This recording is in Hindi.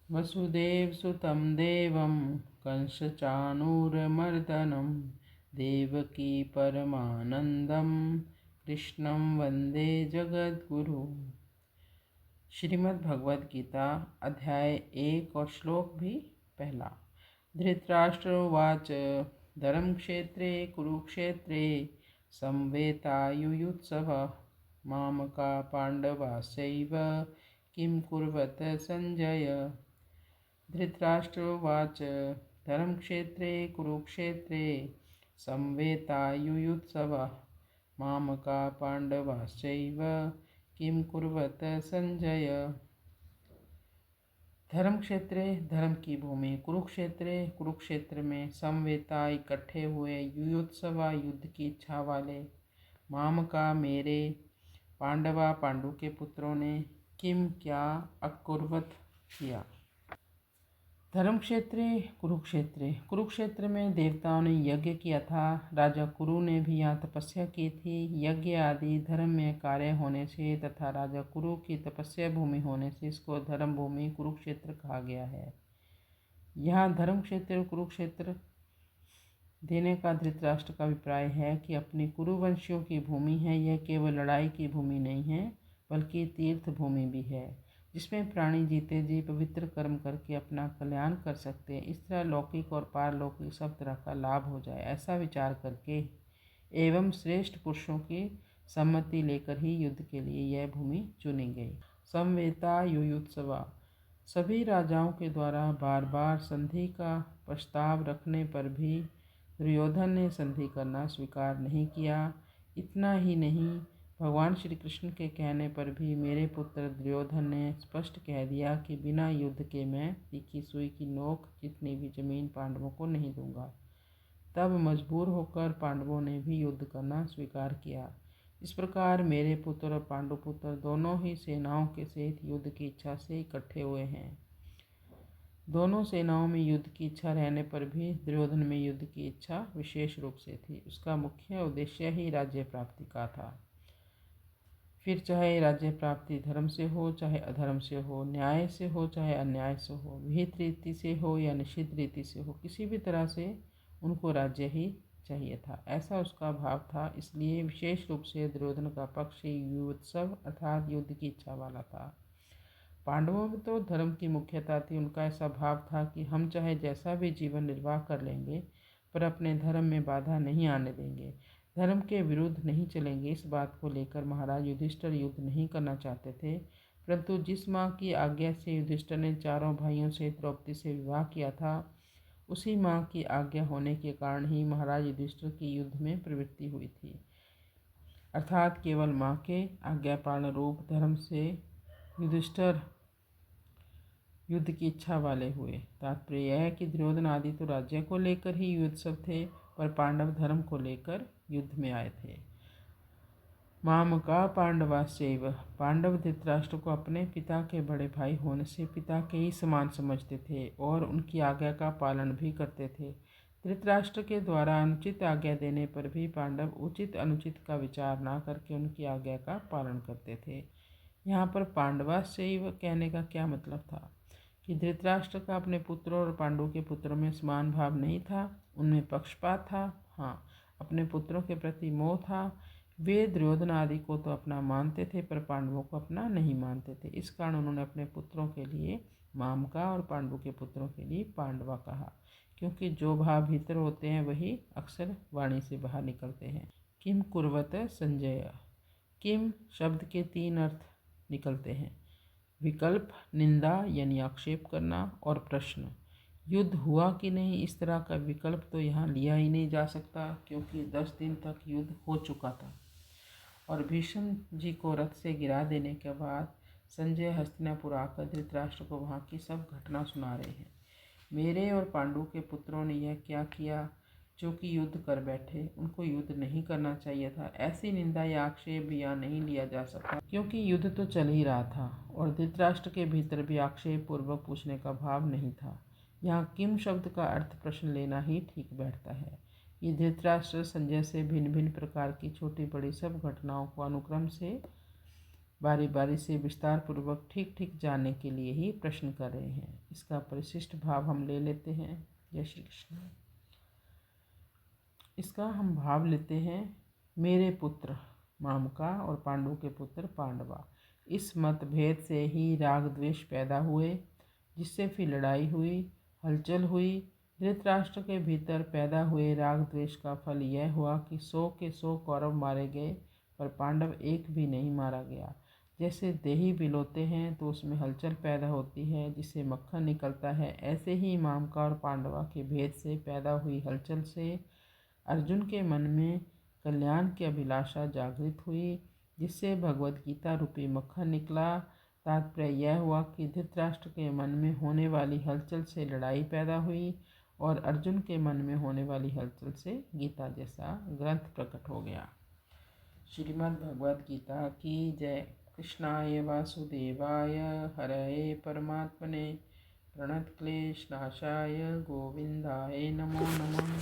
वसुदेवसुतं देवं कंसचाणूरमर्दनं देवकी परमानंदं कृष्णं वंदे जगद्गुरु। श्रीमद् भगवद गीता अध्याय 1 और श्लोक भी पहला। धृतराष्ट्र उवाच धर्मक्षेत्रे कुरुक्षेत्रे संवेतायुयुत्सवः मामका पाण्डवाश्चैव किं कुर्वत संजय। धृतराष्ट्र उवाच धर्मक्षेत्रे कुरुक्षेत्रे संवेतायुयुत्सवः मामका पाण्डवाश्चैव किं कुर्वत संजय। धर्म क्षेत्रे धर्म की भूमि, कुरुक्षेत्रे कुरुक्षेत्र में, समवेता इकट्ठे हुए, युयोत्सवा युद्ध की इच्छा वाले, मामका मेरे, पांडवा पांडु के पुत्रों ने, किम क्या, अकुर्वत किया। धर्म क्षेत्रे कुरुक्षेत्रे, कुरुक्षेत्र में देवताओं ने यज्ञ किया था। राजा कुरु ने भी यहाँ तपस्या की थी। यज्ञ आदि धर्म में कार्य होने से तथा राजा कुरु की तपस्या भूमि होने से इसको धर्म भूमि कुरुक्षेत्र कहा गया है। यहाँ धर्म क्षेत्र कुरुक्षेत्र देने का धृतराष्ट्र का अभिप्राय है कि अपनी कुरुवंशियों की भूमि है। यह केवल लड़ाई की भूमि नहीं है बल्कि तीर्थ भूमि भी है, जिसमें प्राणी जीते जी पवित्र कर्म करके अपना कल्याण कर सकते हैं। इस तरह लौकिक और पारलौकिक सब तरह का लाभ हो जाए, ऐसा विचार करके एवं श्रेष्ठ पुरुषों की सम्मति लेकर ही युद्ध के लिए यह भूमि चुनी गई। संवेता युयुत्सवा, सभी राजाओं के द्वारा बार बार संधि का प्रस्ताव रखने पर भी दुर्योधन ने संधि करना स्वीकार नहीं किया। इतना ही नहीं, भगवान श्री कृष्ण के कहने पर भी मेरे पुत्र दुर्योधन ने स्पष्ट कह दिया कि बिना युद्ध के मैं तीखी सुई की नोक जितनी भी जमीन पांडवों को नहीं दूंगा। तब मजबूर होकर पांडवों ने भी युद्ध करना स्वीकार किया। इस प्रकार मेरे पुत्र और पांडुपुत्र दोनों ही सेनाओं के सहित युद्ध की इच्छा से इकट्ठे हुए हैं। दोनों सेनाओं में युद्ध की इच्छा रहने पर भी दुर्योधन में युद्ध की इच्छा विशेष रूप से थी। उसका मुख्य उद्देश्य ही राज्य प्राप्ति का था। फिर चाहे राज्य प्राप्ति धर्म से हो चाहे अधर्म से हो, न्याय से हो चाहे अन्याय से हो, विहित रीति से हो या निषिद्ध रीति से हो, किसी भी तरह से उनको राज्य ही चाहिए था, ऐसा उसका भाव था। इसलिए विशेष रूप से दुर्योधन का पक्ष युयोत्सव अर्थात युद्ध की इच्छा वाला था। पांडवों में तो धर्म की मुख्यता थी। उनका ऐसा भाव था कि हम चाहे जैसा भी जीवन निर्वाह कर लेंगे पर अपने धर्म में बाधा नहीं आने देंगे, धर्म के विरुद्ध नहीं चलेंगे। इस बात को लेकर महाराज युधिष्ठिर युद्ध नहीं करना चाहते थे, परंतु जिस माँ की आज्ञा से युधिष्ठिर ने चारों भाइयों से द्रौपदी से विवाह किया था, उसी माँ की आज्ञा होने के कारण ही महाराज युधिष्ठिर की युद्ध में प्रवृत्ति हुई थी। अर्थात केवल माँ के आज्ञा पालन रूप धर्म से युधिष्ठिर युद्ध की इच्छा वाले हुए। तात्पर्य यह है कि दुर्योधन आदि तो राज्य को लेकर ही युद्धसव थे, पर पांडव धर्म को लेकर युद्ध में आए थे। मामका पांडवाश्चैव, पांडव धृतराष्ट्र को अपने पिता के बड़े भाई होने से पिता के ही समान समझते थे और उनकी आज्ञा का पालन भी करते थे। धृतराष्ट्र के द्वारा अनुचित आज्ञा देने पर भी पांडव उचित अनुचित का विचार न करके उनकी आज्ञा का पालन करते थे। यहाँ पर पांडवाश्चैव कहने का क्या मतलब था कि धृतराष्ट्र का अपने पुत्रों और पांडु के पुत्रों में समान भाव नहीं था, उनमें पक्षपात था। हाँ, अपने पुत्रों के प्रति मोह था। वे दुर्योधन आदि को तो अपना मानते थे पर पांडवों को अपना नहीं मानते थे। इस कारण उन्होंने अपने पुत्रों के लिए मामका और पांडु के पुत्रों के लिए पांडवा कहा, क्योंकि जो भाव भीतर होते हैं वही अक्सर वाणी से बाहर निकलते हैं। किम कुर्वत संजय, किम शब्द के 3 अर्थ निकलते हैं, विकल्प, निंदा यानी आक्षेप करना, और प्रश्न, युद्ध हुआ कि नहीं। इस तरह का विकल्प तो यहाँ लिया ही नहीं जा सकता, क्योंकि 10 दिन तक युद्ध हो चुका था और भीष्म जी को रथ से गिरा देने के बाद संजय हस्तिनापुर आकर धृतराष्ट्र को वहाँ की सब घटना सुना रहे हैं। मेरे और पांडु के पुत्रों ने यह क्या किया जो कि युद्ध कर बैठे, उनको युद्ध नहीं करना चाहिए था। ऐसी निंदा या आक्षेप भी यहाँ नहीं लिया जा सकता, क्योंकि युद्ध तो चल ही रहा था और धृतराष्ट्र के भीतर भी आक्षेप पूर्वक पूछने का भाव नहीं था। यहाँ किम शब्द का अर्थ प्रश्न लेना ही ठीक बैठता है। ये धृतराष्ट्र संजय से भिन्न भिन्न प्रकार की छोटी बड़ी सब घटनाओं को अनुक्रम से बारी बारी से विस्तार पूर्वक ठीक ठीक जानने के लिए ही प्रश्न कर रहे हैं। इसका परिशिष्ट भाव हम ले लेते हैं। जय श्री कृष्ण। इसका हम भाव लेते हैं, मेरे पुत्र मामका और पांडु के पुत्र पांडवा। इस मतभेद से ही राग द्वेष पैदा हुए, जिससे फिर लड़ाई हुई, हलचल हुई। धृतराष्ट्र के भीतर पैदा हुए राग द्वेष का फल यह हुआ कि 100 के 100 कौरव मारे गए, पर पांडव एक भी नहीं मारा गया। जैसे दही बिलोते हैं तो उसमें हलचल पैदा होती है, जिससे मक्खन निकलता है, ऐसे ही मामका और पांडवा के भेद से पैदा हुई हलचल से अर्जुन के मन में कल्याण की अभिलाषा जागृत हुई, जिससे भगवद गीता रूपी मक्खन निकला। तात्पर्य यह हुआ कि धृतराष्ट्र के मन में होने वाली हलचल से लड़ाई पैदा हुई और अर्जुन के मन में होने वाली हलचल से गीता जैसा ग्रंथ प्रकट हो गया। श्रीमद् भगवद गीता की जय। कृष्णाय वासुदेवाय हरये परमात्मने प्रणतक्लेशनाशाय गोविंदाय नमो नमः।